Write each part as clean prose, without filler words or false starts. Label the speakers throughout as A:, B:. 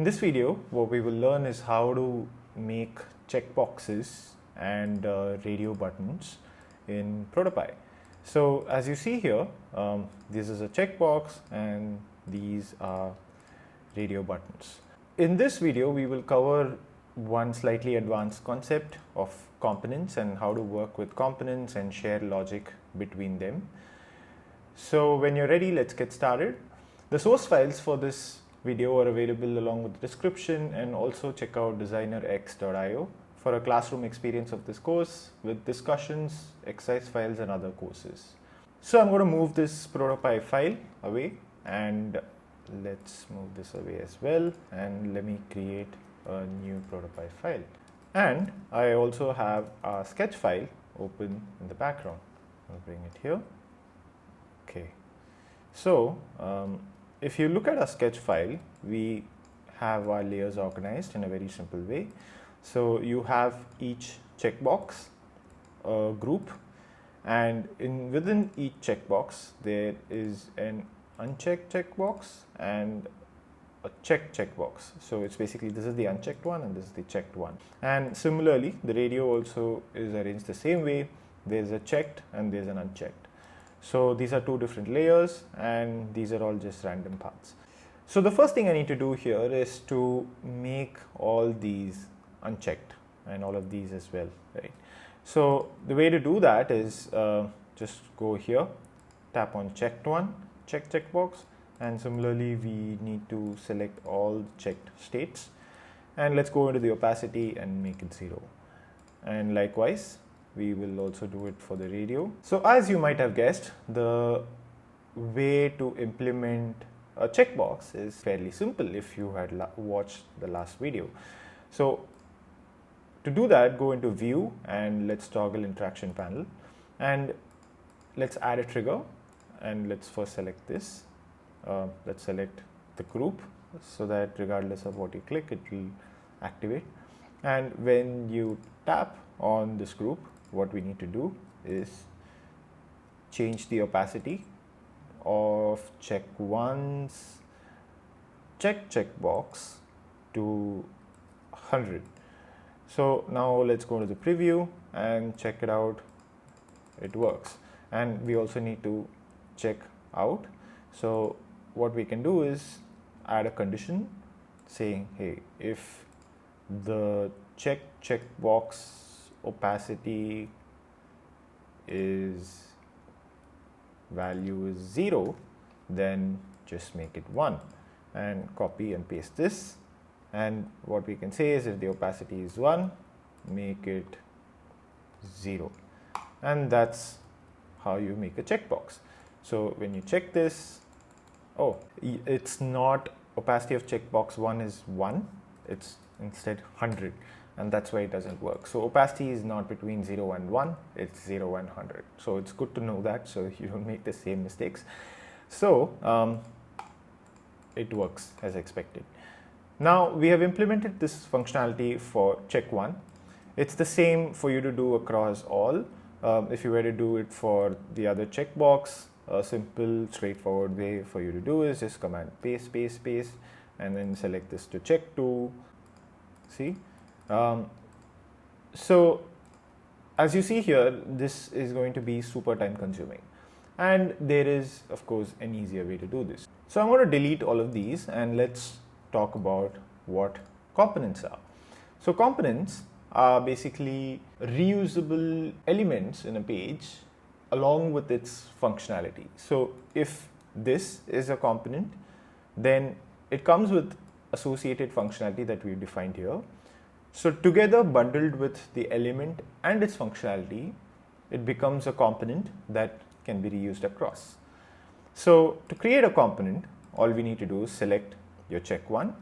A: In this video, what we will learn is how to make checkboxes and radio buttons in Protopie. So as you see here, this is a checkbox and these are radio buttons. In this video, we will cover one slightly advanced concept of components and how to work with components and share logic between them. So when you're ready, let's get started. The source files for this video are available along with the description, and also check out designerx.io for a classroom experience of this course with discussions, exercise files and other courses. So I'm going to move this Protopie file away, and let's move this away as well, and let me create a new Protopie file. And I also have a sketch file open in the background. I'll bring it here. Okay, so if you look at our sketch file, we have our layers organized in a very simple way. So you have each checkbox group, and within each checkbox there is an unchecked checkbox and a checked checkbox. So it's basically, this is the unchecked one and this is the checked one. And similarly, the radio also is arranged the same way. There's a checked and there's an unchecked. So these are two different layers, and these are all just random paths. So the first thing I need to do here is to make all these unchecked and all of these as well, right? So the way to do that is just go here, tap on checked one, check checkbox, and similarly we need to select all checked states, and let's go into the opacity and make it 0. And likewise, we will also do it for the radio. So as you might have guessed, the way to implement a checkbox is fairly simple if you had watched the last video. So to do that, go into view and let's toggle interaction panel, and let's add a trigger, and let's first select this. Let's select the group so that regardless of what you click, it will activate. And when you tap on this group, what we need to do is change the opacity of check1's checkbox to 100. So now let's go to the preview and check it out. It works. And we also need to check out. So what we can do is add a condition saying, hey, if the checkbox opacity value is 0, then just make it 1, and copy and paste this. And what we can say is, if the opacity is 1, make it 0, and that's how you make a checkbox. So when you check this, oh, it's not opacity of checkbox 1 is 1, it's instead 100. And that's why it doesn't work. So opacity is not between 0 and 1, it's 0 and 100. So it's good to know that, so you don't make the same mistakes. So it works as expected. Now we have implemented this functionality for check 1. It's the same for you to do across all. If you were to do it for the other checkbox, a simple straightforward way for you to do is just command paste, paste, paste, and then select this to check 2. See? So as you see here, this is going to be super time consuming, and there is of course an easier way to do this. So I'm going to delete all of these, and let's talk about what components are. So components are basically reusable elements in a page along with its functionality. So if this is a component, then it comes with associated functionality that we've defined here. So together, bundled with the element and its functionality, it becomes a component that can be reused across. So to create a component, all we need to do is select your check 1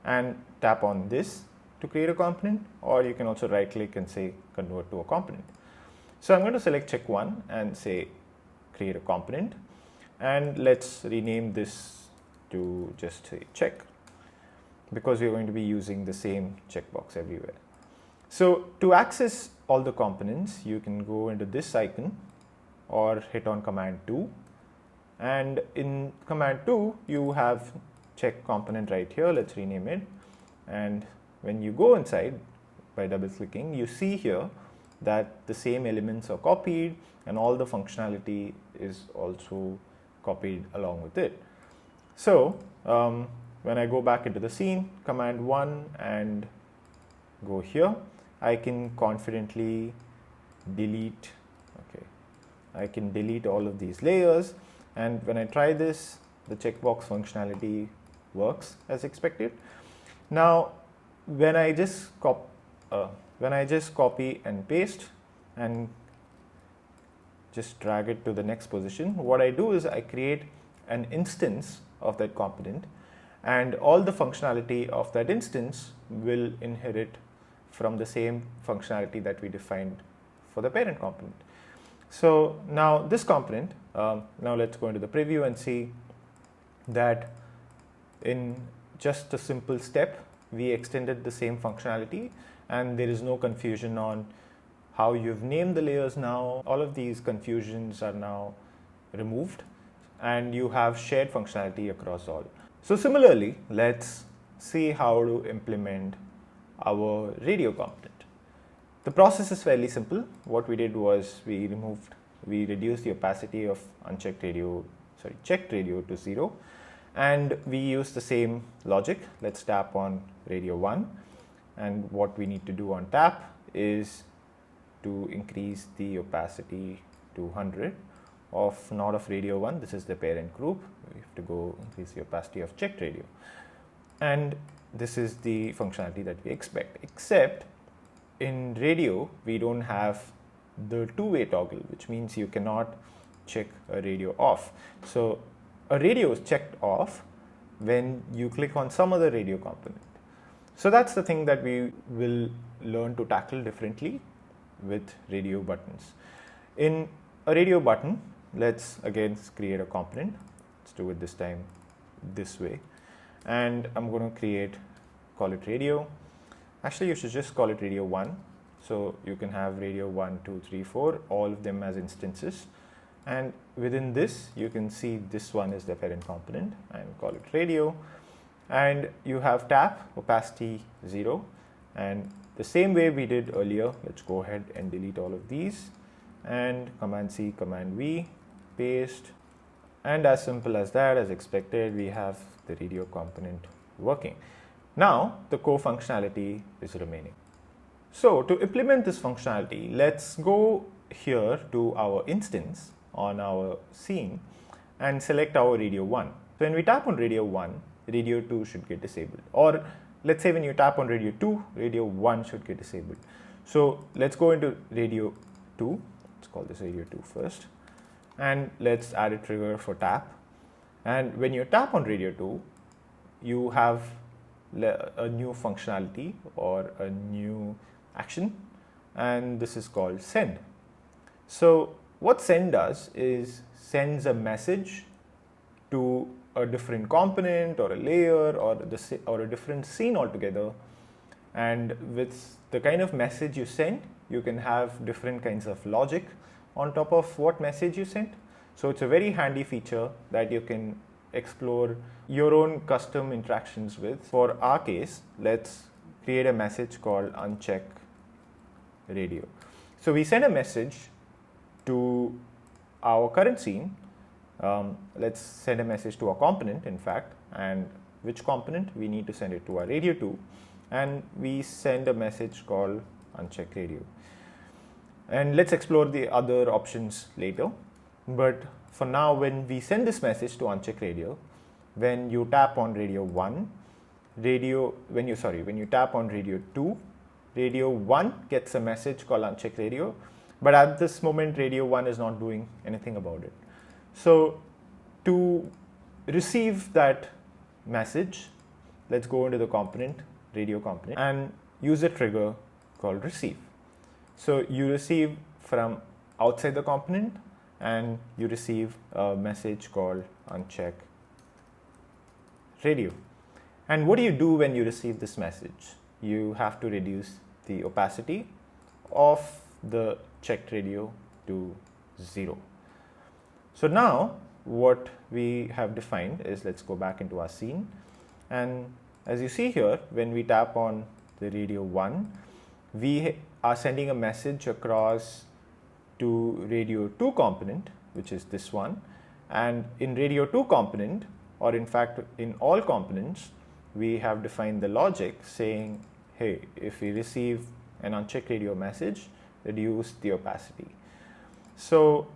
A: and tap on this to create a component, or you can also right click and say convert to a component. So I'm going to select check 1 and say create a component, and let's rename this to just say check, because we're going to be using the same checkbox everywhere. So to access all the components, you can go into this icon or hit on command 2, and in command 2 you have check component right here. Let's rename it, and when you go inside by double clicking, you see here that the same elements are copied and all the functionality is also copied along with it. So when I go back into the scene, command 1 and go here, I can confidently delete, I can delete all of these layers, and when I try this, the checkbox functionality works as expected. Now when I just copy and paste and just drag it to the next position, what I do is I create an instance of that component, and all the functionality of that instance will inherit from the same functionality that we defined for the parent component. So now this component, now let's go into the preview and see that in just a simple step we extended the same functionality, and there is no confusion on how you've named the layers now. All of these confusions are now removed and you have shared functionality across all. So similarly, let's see how to implement our radio component. The process is fairly simple. What we did was we reduced the opacity of checked radio to 0, and we used the same logic. Let's tap on radio 1, and what we need to do on tap is to increase the opacity to 100 of not of radio 1, this is the parent group. We have to go increase the opacity of checked radio, and this is the functionality that we expect, except in radio we don't have the two-way toggle, which means you cannot check a radio off. So a radio is checked off when you click on some other radio component. So that's the thing that we will learn to tackle differently with radio buttons. In a radio button, let's again create a component. Let's do it this time this way, and I'm going to call it radio. Actually, you should just call it radio 1. So you can have radio 1, 2, 3, 4, all of them as instances. And within this, you can see this one is the parent component, and call it radio. And you have tap, opacity 0. And the same way we did earlier, let's go ahead and delete all of these. And command C, command V, paste. And as simple as that, as expected, we have the radio component working. Now the core functionality is remaining. So to implement this functionality, let's go here to our instance on our scene and select our radio 1. So when we tap on radio 1, radio 2 should get disabled. Or let's say when you tap on radio 2, radio 1 should get disabled. So let's go into radio 2. Let's call this radio 2 first. And let's add a trigger for tap. And when you tap on radio 2, you have a new functionality or a new action, and this is called send. So what send does is sends a message to a different component or a layer or a different scene altogether, and with the kind of message you send, you can have different kinds of logic on top of what message you sent. So it's a very handy feature that you can explore your own custom interactions with. For our case, let's create a message called uncheck radio. So we send a message to our current scene. Let's send a message to our component, in fact, and which component? We need to send it to our radio 2, and we send a message called uncheck radio. And let's explore the other options later. But for now, when we send this message to uncheck radio, when you tap on radio 1, when you tap on radio 2, radio 1 gets a message called uncheck radio, but at this moment radio 1 is not doing anything about it. So to receive that message, let's go into the component, radio component, and use a trigger called receive. So you receive from outside the component, and you receive a message called uncheck radio. And what do you do when you receive this message? You have to reduce the opacity of the checked radio to 0. So now what we have defined is, let's go back into our scene, and as you see here, when we tap on the radio 1, we are sending a message across to radio 2 component, which is this one. And in radio 2 component, or in fact in all components, we have defined the logic saying, hey, if we receive an unchecked radio message, reduce the opacity. So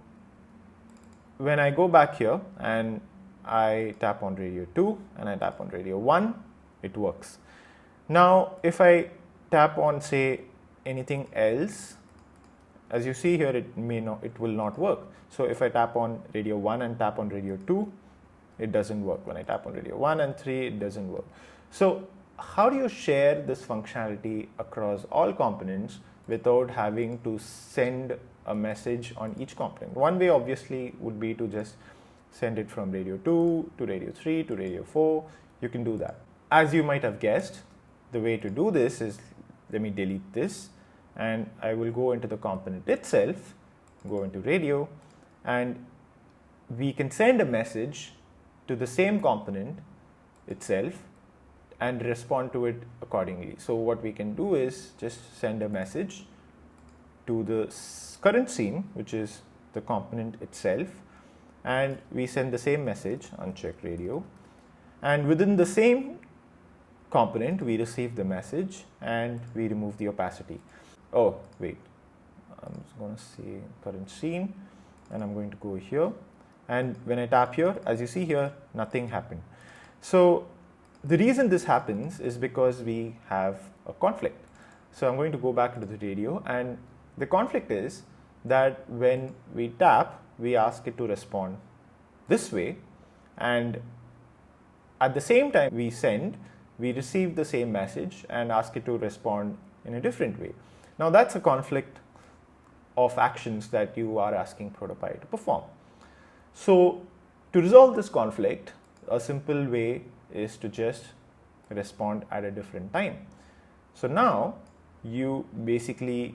A: when I go back here and I tap on radio 2 and I tap on radio 1, it works. Now if I tap on, say, anything else, as you see here, it will not work. So if I tap on radio 1 and tap on radio 2, it doesn't work. When I tap on radio 1 and 3, it doesn't work. So how do you share this functionality across all components without having to send a message on each component? One way obviously would be to just send it from radio 2 to radio 3 to radio 4. You can do that. As you might have guessed, the way to do this is, let me delete this, and I will go into the component itself, go into radio, and we can send a message to the same component itself and respond to it accordingly. So what we can do is just send a message to the current scene, which is the component itself, and we send the same message, uncheck radio, and within the same component we receive the message and we remove the opacity. Oh wait, I'm just going to say current scene, and I'm going to go here, and when I tap here, as you see here, nothing happened. So the reason this happens is because we have a conflict. So I'm going to go back to the radio, and the conflict is that when we tap, we ask it to respond this way, and at the same time we send, we receive the same message and ask it to respond in a different way. Now that's a conflict of actions that you are asking Protopie to perform. So to resolve this conflict, a simple way is to just respond at a different time. So now you basically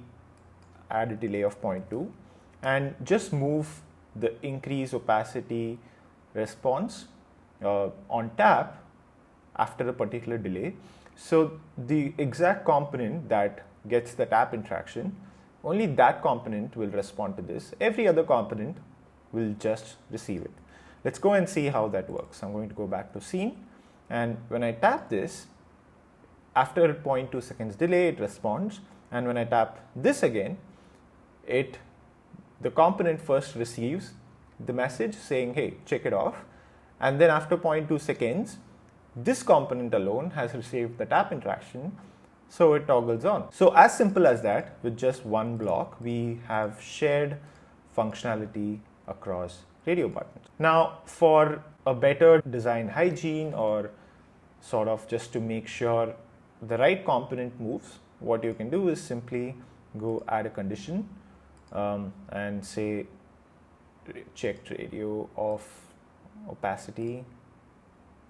A: add a delay of 0.2 and just move the increase opacity response on tap after a particular delay. So the exact component that gets the tap interaction, only that component will respond to this. Every other component will just receive it. Let's go and see how that works. I'm going to go back to scene, and when I tap this, after 0.2 seconds delay, it responds, and when I tap this again, the component first receives the message saying, hey, check it off, and then after 0.2 seconds, this component alone has received the tap interaction, so it toggles on. So as simple as that, with just one block, we have shared functionality across radio buttons. Now, for a better design hygiene, or sort of just to make sure the right component moves, what you can do is simply go add a condition and say checked radio of opacity,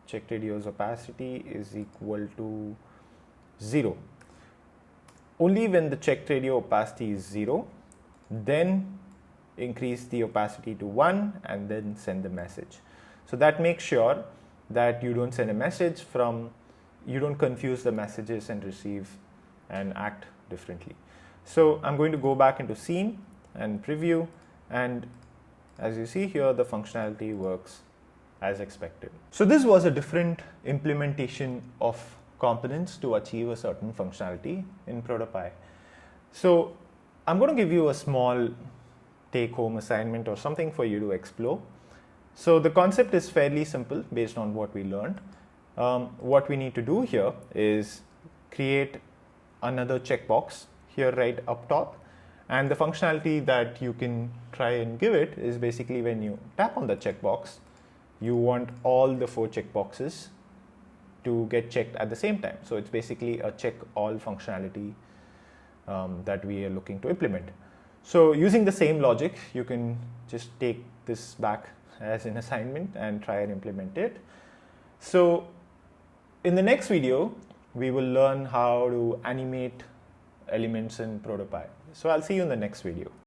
A: checked radio's opacity is equal to 0. Only when the checked radio opacity is 0, then increase the opacity to 1 and then send the message. So that makes sure that you don't send a message you don't confuse the messages and receive and act differently. So I'm going to go back into scene and preview, and as you see here, the functionality works as expected. So this was a different implementation of components to achieve a certain functionality in Protopie. So I'm going to give you a small take-home assignment or something for you to explore. So the concept is fairly simple based on what we learned. What we need to do here is create another checkbox here right up top, and the functionality that you can try and give it is basically when you tap on the checkbox, you want all the 4 checkboxes to get checked at the same time. So it's basically a check all functionality that we are looking to implement. So using the same logic, you can just take this back as an assignment and try and implement it. So in the next video, we will learn how to animate elements in Protopie. So I'll see you in the next video.